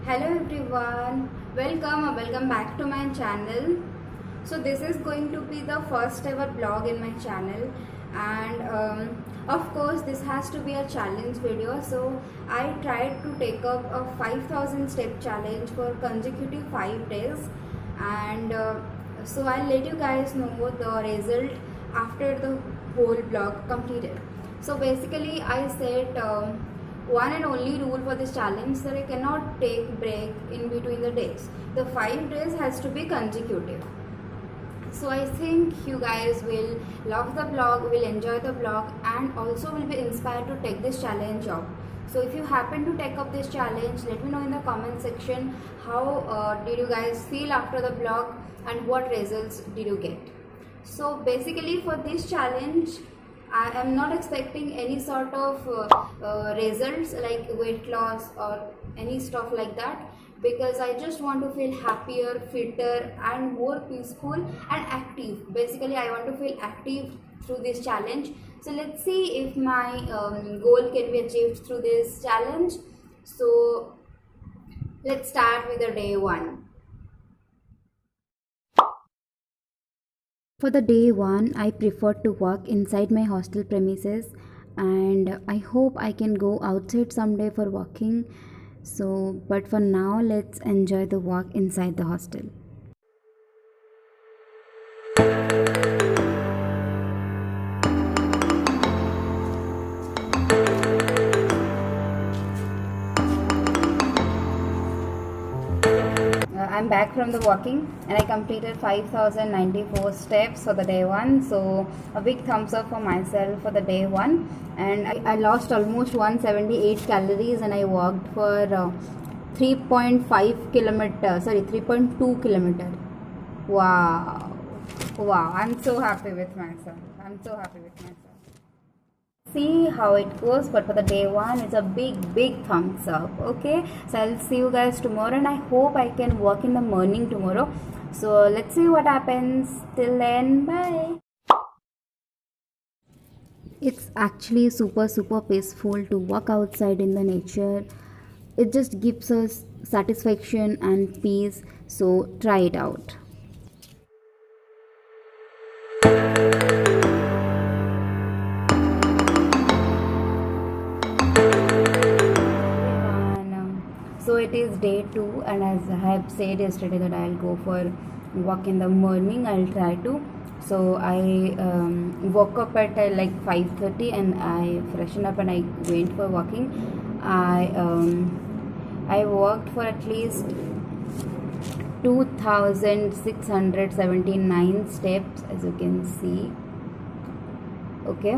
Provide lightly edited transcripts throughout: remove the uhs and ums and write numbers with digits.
Hello everyone, welcome back to my channel. So this is going to be the first ever vlog in my channel, and of course this has to be a challenge video. So I tried to take up a 5000 step challenge for consecutive 5 days, and so I'll let you guys know the result after the whole vlog completed. So basically I set one and only rule for this challenge, that I cannot take break in between the days. The 5 days has to be consecutive. So I think you guys will love the vlog, will enjoy the vlog, and also will be inspired to take this challenge up. So if you happen to take up this challenge, let me know in the comment section how did you guys feel after the vlog and what results did you get. So basically for this challenge I am not expecting any sort of results like weight loss or any stuff like that, because I just want to feel happier, fitter and more peaceful and active. Basically I want to feel active through this challenge. So let's see if my goal can be achieved through this challenge. So let's start with the day 1. For the day 1, I prefer to walk inside my hostel premises, and I hope I can go outside someday for walking. So, but for now, let's enjoy the walk inside the hostel. I'm back from the walking and I completed 5094 steps for the day 1. So a big thumbs up for myself for the day 1. And I lost almost 178 calories and I walked for 3.5 kilometer, sorry 3.2 kilometer. Wow, I'm so happy with myself. See how it goes, but for the day 1 it's a big thumbs up. Okay, so I'll see you guys tomorrow, and I hope I can walk in the morning tomorrow. So let's see what happens. Till then, bye. It's actually super peaceful to walk outside in the nature. It just gives us satisfaction and peace, so try it out. So it is day 2, and as I have said yesterday that I'll go for walk in the morning. I'll try to. So I woke up at like 5:30 and I freshened up and I went for walking. I walked for at least 2679 steps, as you can see. Okay,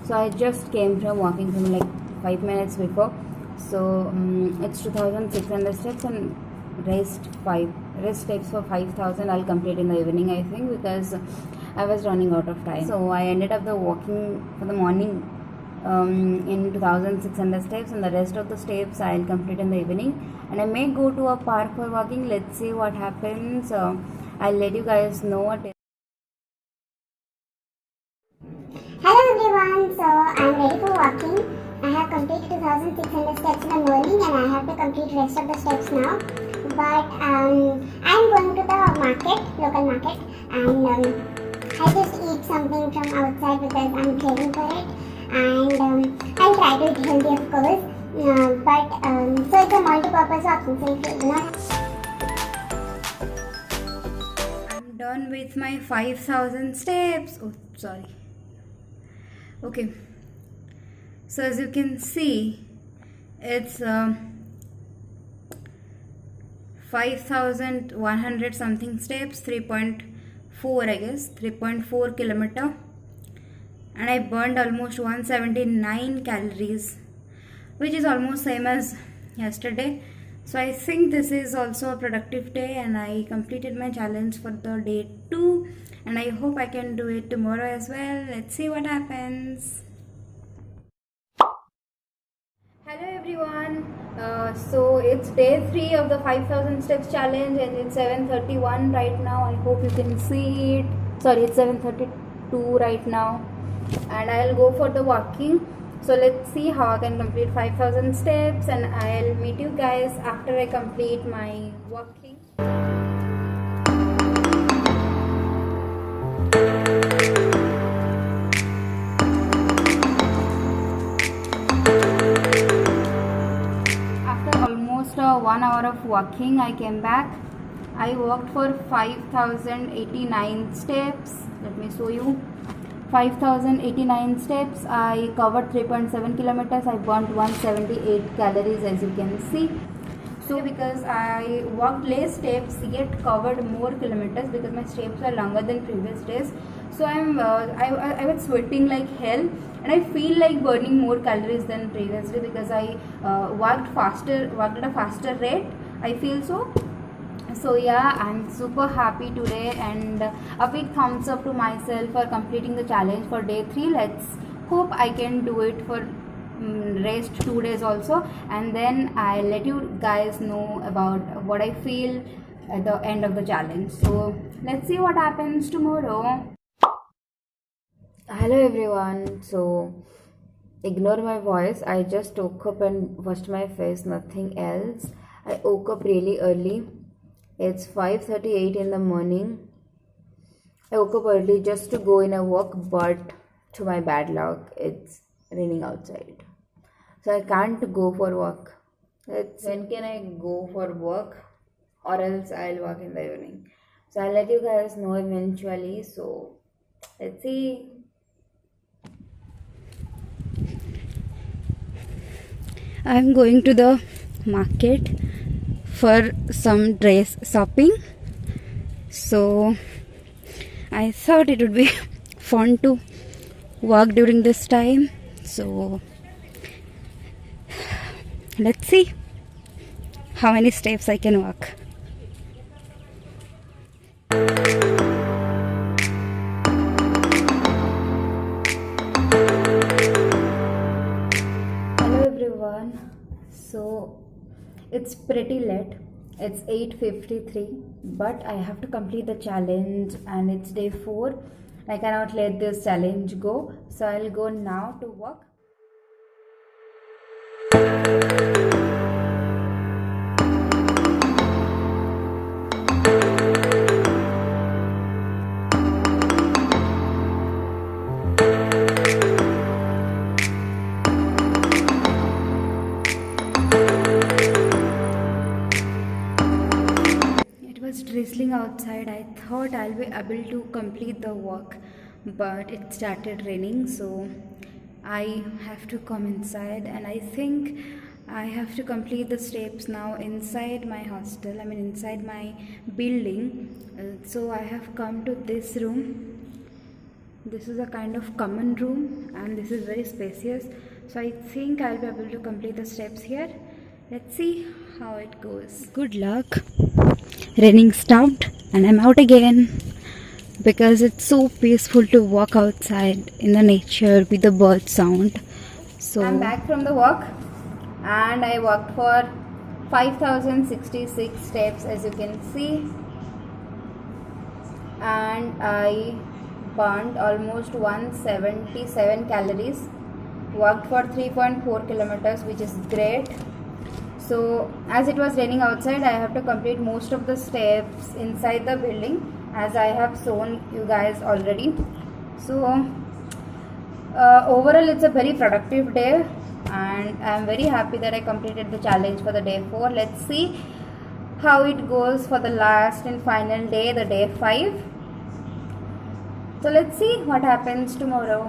so I just came from walking from like 5 minutes before. So it's 2600 steps, and rest steps for 5000 I'll complete in the evening, I think, because I was running out of time. So I ended up the walking for the morning in 2600 steps, and the rest of the steps I'll complete in the evening, and I may go to a park for walking. Let's see what happens. I'll let you guys know what. Hello everyone, so I'm ready for walking. I have completed 2600 steps in the morning and I have to complete rest of the steps now. But I'm going to the market, local market, and I just eat something from outside because I'm craving for it. And I'll try to eat healthy, of course. So it's a multi-purpose walking, so if you not. I'm done with my 5000 steps. Oh, sorry. Okay, so as you can see, it's 5100 something steps, 3.4 I guess, 3.4 kilometer, and I burned almost 179 calories, which is almost same as yesterday. So I think this is also a productive day, and I completed my challenge for the day 2, and I hope I can do it tomorrow as well. Let's see what happens. Hello everyone, so it's day 3 of the 5000 steps challenge, and it's 7:31 right now. I hope you can see it. Sorry, it's 7:32 right now, and I'll go for the walking. So let's see how I can complete 5000 steps, and I'll meet you guys after I complete my walking. After almost 1 hour of walking, I came back. I walked for 5089 steps. Let me show you. 5089 steps. I covered 3.7 kilometers. I burnt 178 calories, as you can see. So because I walked less steps yet covered more kilometers, because my steps were longer than previous days, so I was sweating like hell, and I feel like burning more calories than previously because I walked at a faster rate. I feel so yeah, I'm super happy today, and a big thumbs up to myself for completing the challenge for day 3. Let's hope I can do it for rest 2 days also, and then I'll let you guys know about what I feel at the end of the challenge. So let's see what happens tomorrow. Hello everyone. So ignore my voice. I just woke up and washed my face, nothing else. I woke up really early. It's 5:38 in the morning. I woke up early just to go in a walk, but to my bad luck, it's raining outside. So I can't go for walk. When can I go for walk? Or else I'll walk in the evening. So I'll let you guys know eventually. So let's see. I'm going to the market for some dress shopping. So I thought it would be fun to walk during this time. So let's see how many steps I can walk. Hello everyone. So it's pretty late. It's 8:53, but I have to complete the challenge, and it's day 4. I cannot let this challenge go, so I'll go now to work. Drizzling outside. I thought I'll be able to complete the walk, but it started raining, so I have to come inside, and I think I have to complete the steps now inside my hostel, inside my building. So I have come to this room. This is a kind of common room, and this is very spacious, so I think I'll be able to complete the steps here. Let's see how it goes. Good luck. Raining stopped, and I'm out again because it's so peaceful to walk outside in the nature with the bird sound. So I'm back from the walk, and I walked for 5066 steps, as you can see, and I burned almost 177 calories. Walked for 3.4 kilometers, which is great. So as it was raining outside, I have to complete most of the steps inside the building, as I have shown you guys already. So overall it's a very productive day, and I am very happy that I completed the challenge for the day 4. Let's see how it goes for the last and final day, the day 5. So let's see what happens tomorrow.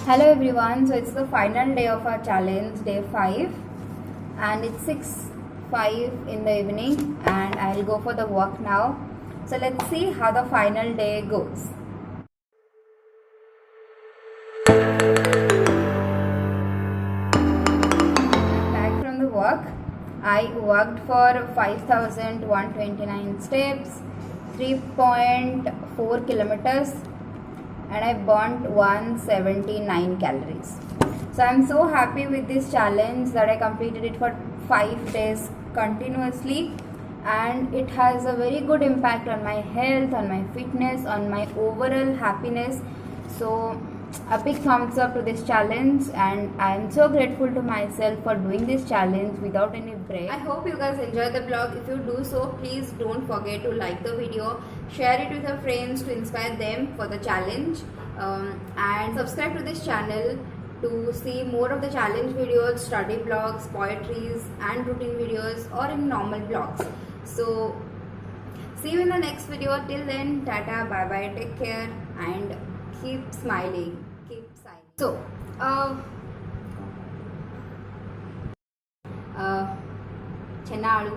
Hello everyone, so it's the final day of our challenge, day 5, and it's 6:05 in the evening, and I'll go for the walk now. So let's see how the final day goes. Back from the walk, I walked for 5129 steps, 3.4 kilometers, and I burnt 179 calories. So I'm so happy with this challenge that I completed it for 5 days continuously. and it has a very good impact on my health, on my fitness, on my overall happiness. So a big thumbs up to this challenge, and I am so grateful to myself for doing this challenge without any break. I hope you guys enjoyed the vlog. If you do so, please don't forget to like the video, share it with your friends to inspire them for the challenge, and subscribe to this channel to see more of the challenge videos, study vlogs, poetries and routine videos, or in normal vlogs. So see you in the next video. Till then, tata, bye bye, take care, and keep smiling, keep smiling. So చెన్నాడు